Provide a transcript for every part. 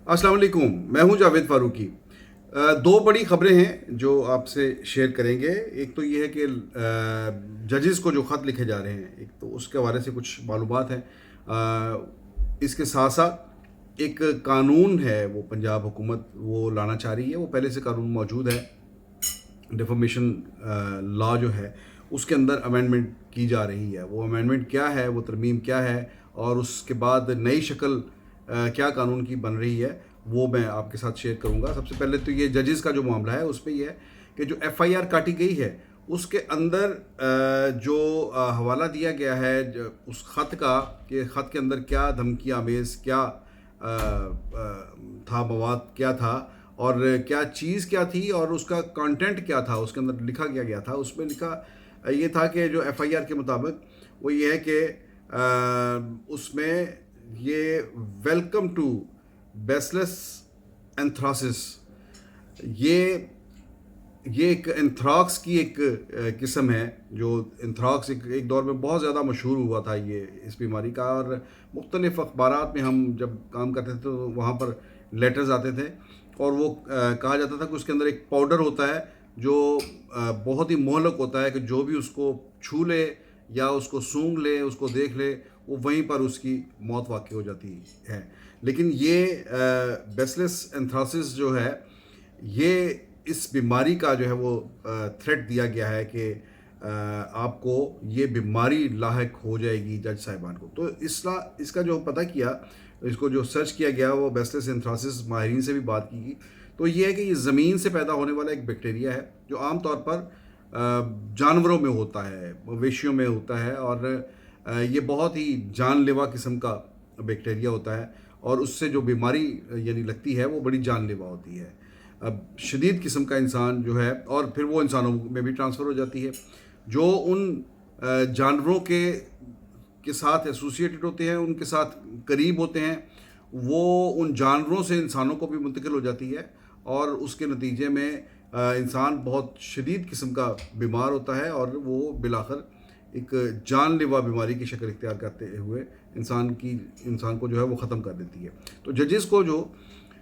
अस्सलाम वालेकुम। मैं हूं जावेद फारूकी। दो बड़ी खबरें हैं जो आपसे शेयर करेंगे। एक तो ये है कि जजेस को जो ख़त लिखे जा रहे हैं, एक तो उसके हवाले से कुछ मालूमात हैं। इसके साथ साथ एक कानून है, वो पंजाब हुकूमत वो लाना चाह रही है। वो पहले से कानून मौजूद है, डिफॉर्मेशन लॉ जो है उसके अंदर अमेंडमेंट की जा रही है। वो अमेंडमेंट क्या है, वो तरमीम क्या है, और उसके बाद नई शक्ल क्या कानून की बन रही है, वो मैं आपके साथ शेयर करूंगा। सबसे पहले तो ये जजेस का जो मामला है उस पर यह है कि जो एफआईआर काटी गई है उसके अंदर जो हवाला दिया गया है उस ख़त का, कि ख़त के अंदर क्या धमकी आमेज़ क्या था, मवाद क्या था, और क्या चीज़ क्या थी, और उसका कंटेंट क्या था, उसके अंदर लिखा गया था। उसमें लिखा ये था कि जो एफआईआर के मुताबिक वो ये है कि उसमें ये वेलकम टू बेसलेस एंथ्रासिस, ये एक एंथ्राक्स की एक किस्म है। जो एंथ्राक्स एक दौर में बहुत ज़्यादा मशहूर हुआ था ये इस बीमारी का, और मुख्तलिफ़ अखबारात में हम जब काम करते थे तो वहाँ पर लेटर्स आते थे, और वो कहा जाता था कि उसके अंदर एक पाउडर होता है जो बहुत ही मोहलक होता है, कि जो भी उसको छू ले या उसको सूंघ ले, उसको देख ले, वो वहीं पर उसकी मौत वाक़ई हो जाती है। लेकिन ये बेसलेस एंथ्रासिस जो है, ये इस बीमारी का जो है वो थ्रेट दिया गया है कि आपको ये बीमारी लाहक हो जाएगी जज साहिबान को। तो इसका जो पता किया, इसको जो सर्च किया गया, वो बेसलेस एंथ्रासिस माहिरीन से भी बात की गई। तो ये है कि ये ज़मीन से पैदा होने वाला एक बैक्टीरिया है जो आम तौर पर जानवरों में होता है, मवेशियों में होता है, और ये बहुत ही जानलेवा किस्म का बैक्टीरिया होता है, और उससे जो बीमारी यानी लगती है वो बड़ी जानलेवा होती है। अब शदीद किस्म का इंसान जो है, और फिर वो इंसानों में भी ट्रांसफ़र हो जाती है। जो उन जानवरों के साथ एसोसिएटेड होते हैं, उनके साथ करीब होते हैं, वो उन जानवरों से इंसानों को भी मुंतकिल हो जाती है, और उसके नतीजे में इंसान बहुत शदीद किस्म का बीमार होता है, और वो बिलाखिर एक जानलेवा बीमारी की शक्ल इख्तियार करते हुए इंसान को जो है वो ख़त्म कर देती है। तो जजेस को जो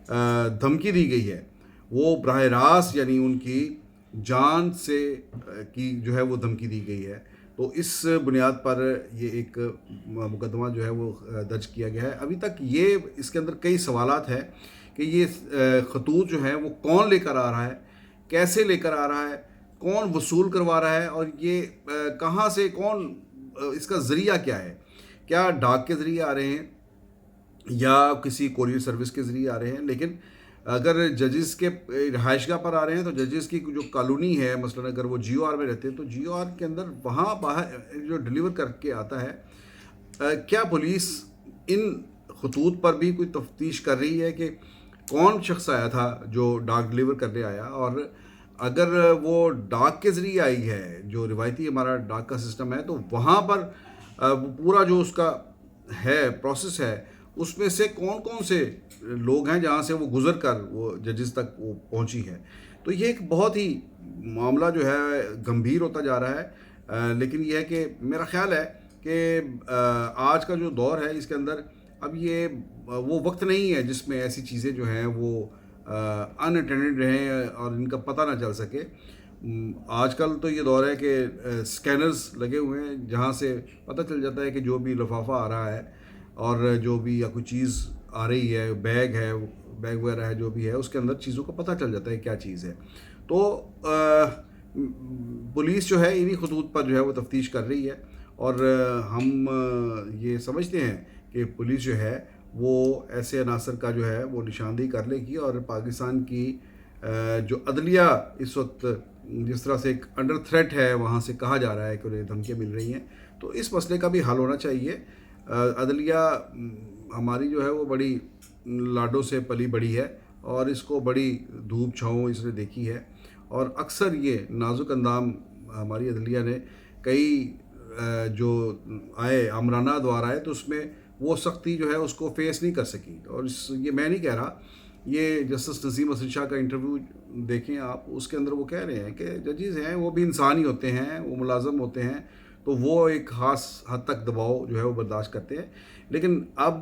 धमकी दी गई है वो बराह रास्त यानी उनकी जान से की जो है वो धमकी दी गई है। तो इस बुनियाद पर ये एक मुकदमा जो है वो दर्ज किया गया है। अभी तक ये इसके अंदर कई सवालात हैं कि ये खतूत जो है वो कौन लेकर आ रहा है, कैसे लेकर आ रहा है, कौन वसूल करवा रहा है, और ये कहाँ से कौन इसका ज़रिया क्या है। क्या डाक के ज़रिए आ रहे हैं या किसी कोरियर सर्विस के ज़रिए आ रहे हैं। लेकिन अगर जजेस के रहायशगाह पर आ रहे हैं तो जजेस की जो कॉलोनी है, मसलन अगर वो GOR में रहते हैं तो GOR के अंदर वहाँ बाहर जो डिलीवर करके आता है, क्या पुलिस इन खतूत पर भी कोई तफ्तीश कर रही है कि कौन शख्स आया था जो डाक डिलीवर करने आया, और अगर वो डाक के ज़रिए आई है, जो रिवायती हमारा डाक का सिस्टम है, तो वहाँ पर वो पूरा जो उसका है प्रोसेस है, उसमें से कौन कौन से लोग हैं जहाँ से वो गुज़र कर वो जजेस तक वो पहुँची है। तो ये एक बहुत ही मामला जो है गंभीर होता जा रहा है। लेकिन ये है कि मेरा ख़्याल है कि आज का जो दौर है इसके अंदर अब ये वो वक्त नहीं है जिसमें ऐसी चीज़ें जो हैं वो अनअटेंडेड रहें और इनका पता ना चल सके। आजकल तो ये दौर है कि स्कैनर्स लगे हुए हैं जहाँ से पता चल जाता है कि जो भी लिफाफा आ रहा है, और जो भी या कोई चीज़ आ रही है, बैग वगैरह है, जो भी है उसके अंदर चीज़ों का पता चल जाता है क्या चीज़ है। तो पुलिस जो है इन्हीं खतूत पर जो है वो तफ्तीश कर रही है, और हम ये समझते हैं कि पुलिस जो है वो ऐसे अनासर का जो है वो निशानदेही कर लेगी, और पाकिस्तान की जो अदलिया इस वक्त जिस तरह से एक अंडर थ्रेट है, वहाँ से कहा जा रहा है कि उन्हें धमकियाँ मिल रही हैं, तो इस मसले का भी हल होना चाहिए। अदलिया हमारी जो है वो बड़ी लाडों से पली बड़ी है, और इसको बड़ी धूप छाँव इसने देखी है, और अक्सर ये नाजुक अंदाम हमारी अदलिया ने कई जो आए आमराना द्वारा आए तो उसमें वो सख्ती जो है उसको फेस नहीं कर सकी। और ये मैं नहीं कह रहा, ये जस्टिस नसीम हसन शाह का इंटरव्यू देखें आप, उसके अंदर वो कह रहे हैं कि जजेस हैं वो भी इंसान ही होते हैं, वो मुलाजम होते हैं, तो वो एक ख़ास हद तक दबाव जो है वो बर्दाश्त करते हैं। लेकिन अब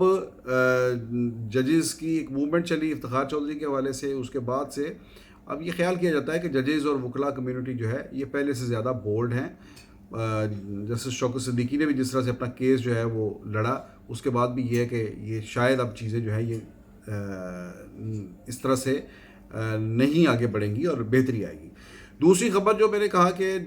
ججز کی ایک موومنٹ چلی افتخار چودھری کے حوالے سے، اس کے بعد سے اب یہ خیال کیا جاتا ہے کہ ججز اور وکلاء کمیونٹی جو ہے یہ پہلے سے زیادہ بولڈ ہیں. جسٹس شوکت صدیقی نے بھی جس طرح سے اپنا کیس جو ہے وہ لڑا، اس کے بعد بھی یہ ہے کہ یہ شاید اب چیزیں جو ہے یہ اس طرح سے نہیں آگے بڑھیں گی اور بہتری آئے گی. دوسری خبر جو میں نے کہا کہ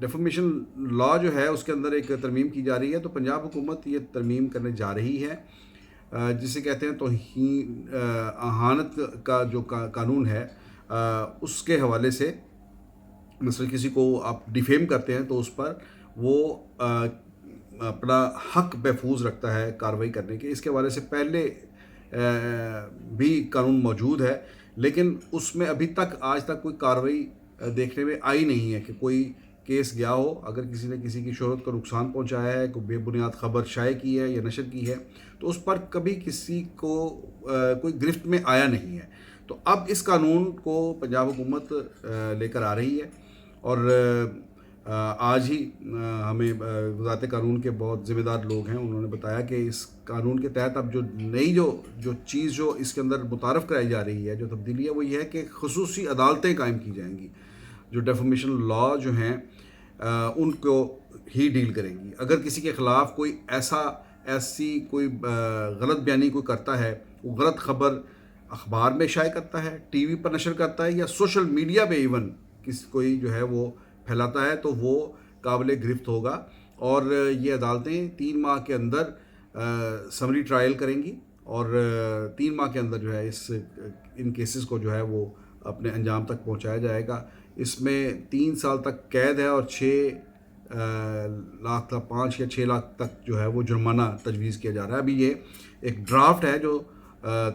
ڈیفامیشن لا جو ہے اس کے اندر ایک ترمیم کی جا رہی ہے، تو پنجاب حکومت یہ ترمیم کرنے جا رہی ہے جسے کہتے ہیں توہین اہانت کا جو قانون ہے اس کے حوالے سے. مثلا کسی کو آپ ڈیفیم کرتے ہیں تو اس پر وہ اپنا حق محفوظ رکھتا ہے کارروائی کرنے کے. اس کے حوالے سے پہلے بھی قانون موجود ہے، لیکن اس میں ابھی تک آج تک کوئی کارروائی دیکھنے میں آئی نہیں ہے کہ کوئی کیس گیا ہو. اگر کسی نے کسی کی شہرت کو نقصان پہنچایا ہے، کوئی بے بنیاد خبر شائع کی ہے یا نشر کی ہے، تو اس پر کبھی کسی کو کوئی گرفت میں آیا نہیں ہے. تو اب اس قانون کو پنجاب حکومت لے کر آ رہی ہے، اور آج ہی ہمیں وزارت قانون کے بہت ذمہ دار لوگ ہیں انہوں نے بتایا کہ اس قانون کے تحت اب جو نئی جو چیز جو اس کے اندر متعارف کرائی جا رہی ہے، جو تبدیلی ہے، وہ یہ ہے کہ خصوصی عدالتیں قائم کی جائیں گی جو ڈیفامیشن لا جو ہیں ان کو ہی ڈیل کریں گی. اگر کسی کے خلاف کوئی ایسی کوئی غلط بیانی کوئی کرتا ہے، وہ غلط خبر اخبار میں شائع کرتا ہے، ٹی وی پر نشر کرتا ہے، یا سوشل میڈیا پہ ایون کوئی جو ہے وہ پھیلاتا ہے، تو وہ قابل گرفت ہوگا. اور یہ عدالتیں 3 ماہ کے اندر سمری ٹرائل کریں گی، اور 3 ماہ کے اندر جو ہے ان کیسز کو جو ہے وہ اپنے انجام تک پہنچایا جائے گا. اس میں 3 سال تک قید ہے اور 6 لاکھ تک 5 یا 6 لاکھ تک جو ہے وہ جرمانہ تجویز کیا جا رہا ہے. ابھی یہ ایک ڈرافٹ ہے جو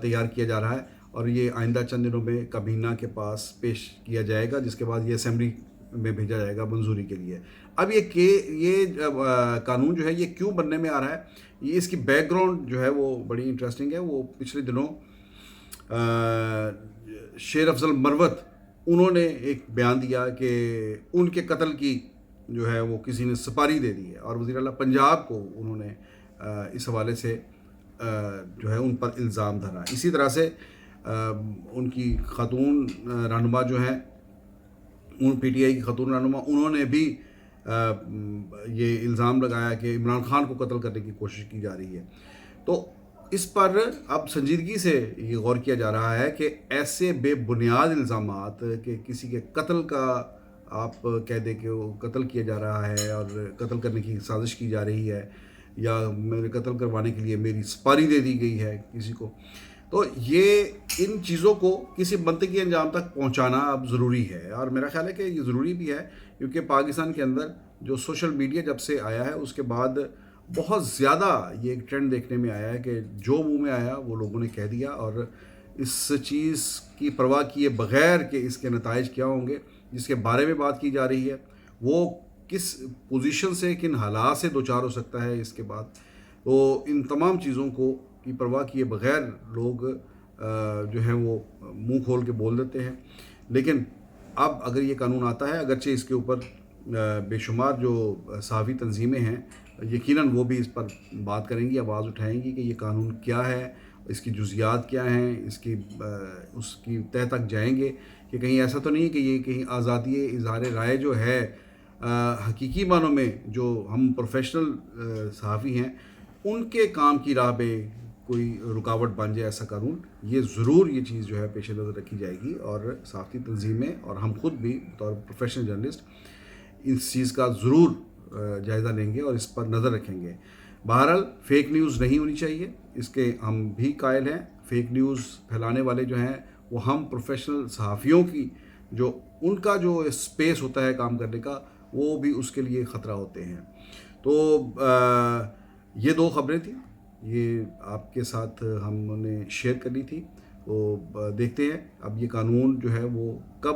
تیار کیا جا رہا ہے، اور یہ آئندہ چند دنوں میں کابینہ کے پاس پیش کیا جائے گا، جس کے بعد یہ اسمبلی میں بھیجا جائے گا منظوری کے لیے. اب یہ قانون جو ہے یہ کیوں بننے میں آ رہا ہے، یہ اس کی بیک گراؤنڈ جو ہے وہ بڑی انٹرسٹنگ ہے. وہ پچھلے دنوں شیر افضل مروت انہوں نے ایک بیان دیا کہ ان کے قتل کی جو ہے وہ کسی نے سپاری دے دی ہے، اور وزیر اعلیٰ پنجاب کو انہوں نے اس حوالے سے جو ہے ان پر الزام دھرا. اسی طرح سے ان کی خاتون رہنما جو ہیں پی ٹی آئی کی خاتون رہنما، انہوں نے بھی یہ الزام لگایا کہ عمران خان کو قتل کرنے کی کوشش کی جا رہی ہے. تو اس پر اب سنجیدگی سے یہ غور کیا جا رہا ہے کہ ایسے بے بنیاد الزامات کہ کسی کے قتل کا آپ کہہ دیں کہ وہ قتل کیا جا رہا ہے اور قتل کرنے کی سازش کی جا رہی ہے، یا میرے قتل کروانے کے لیے میری سپاری دے دی گئی ہے کسی کو، تو یہ ان چیزوں کو کسی منطقی انجام تک پہنچانا اب ضروری ہے. اور میرا خیال ہے کہ یہ ضروری بھی ہے، کیونکہ پاکستان کے اندر جو سوشل میڈیا جب سے آیا ہے اس کے بعد بہت زیادہ یہ ایک ٹرینڈ دیکھنے میں آیا ہے کہ جو منہ میں آیا وہ لوگوں نے کہہ دیا، اور اس چیز کی پرواہ کیے بغیر کہ اس کے نتائج کیا ہوں گے، جس کے بارے میں بات کی جا رہی ہے وہ کس پوزیشن سے کن حالات سے دوچار ہو سکتا ہے اس کے بعد. تو ان تمام چیزوں کو کی پرواہ کیے بغیر لوگ جو ہیں وہ منہ کھول کے بول دیتے ہیں. لیکن اب اگر یہ قانون آتا ہے، اگرچہ اس کے اوپر بے شمار جو صحافی تنظیمیں ہیں یقیناً وہ بھی اس پر بات کریں گی، آواز اٹھائیں گی کہ یہ قانون کیا ہے، اس کی جزیات کیا ہیں، اس کی تہ تک جائیں گے کہ کہیں ایسا تو نہیں کہ یہ کہیں آزادی اظہار رائے جو ہے حقیقی معنوں میں جو ہم پروفیشنل صحافی ہیں ان کے کام کی راہ پہ کوئی رکاوٹ بن جائے ایسا قانون. یہ ضرور یہ چیز جو ہے پیش نظر رکھی جائے گی، اور صحافتی تنظیمیں اور ہم خود بھی بطور پروفیشنل جرنلسٹ اس چیز کا ضرور جائزہ لیں گے اور اس پر نظر رکھیں گے. بہرحال فیک نیوز نہیں ہونی چاہیے، اس کے ہم بھی قائل ہیں. فیک نیوز پھیلانے والے جو ہیں وہ ہم پروفیشنل صحافیوں کی جو ان کا جو اسپیس ہوتا ہے کام کرنے کا، وہ بھی اس کے لیے خطرہ ہوتے ہیں. تو یہ 2 خبریں تھیں، یہ آپ کے ساتھ ہم نے شیئر کرنی تھی. تو دیکھتے ہیں اب یہ قانون جو ہے وہ کب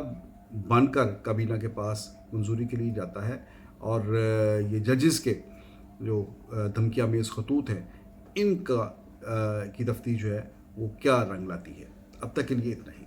بن کر کابینہ کے پاس منظوری کے لیے جاتا ہے، اور یہ ججز کے جو دھمکیہ آمیز خطوط ہیں ان کا کی تفتیش جو ہے وہ کیا رنگ لاتی ہے. اب تک کے لیے اتنا ہی.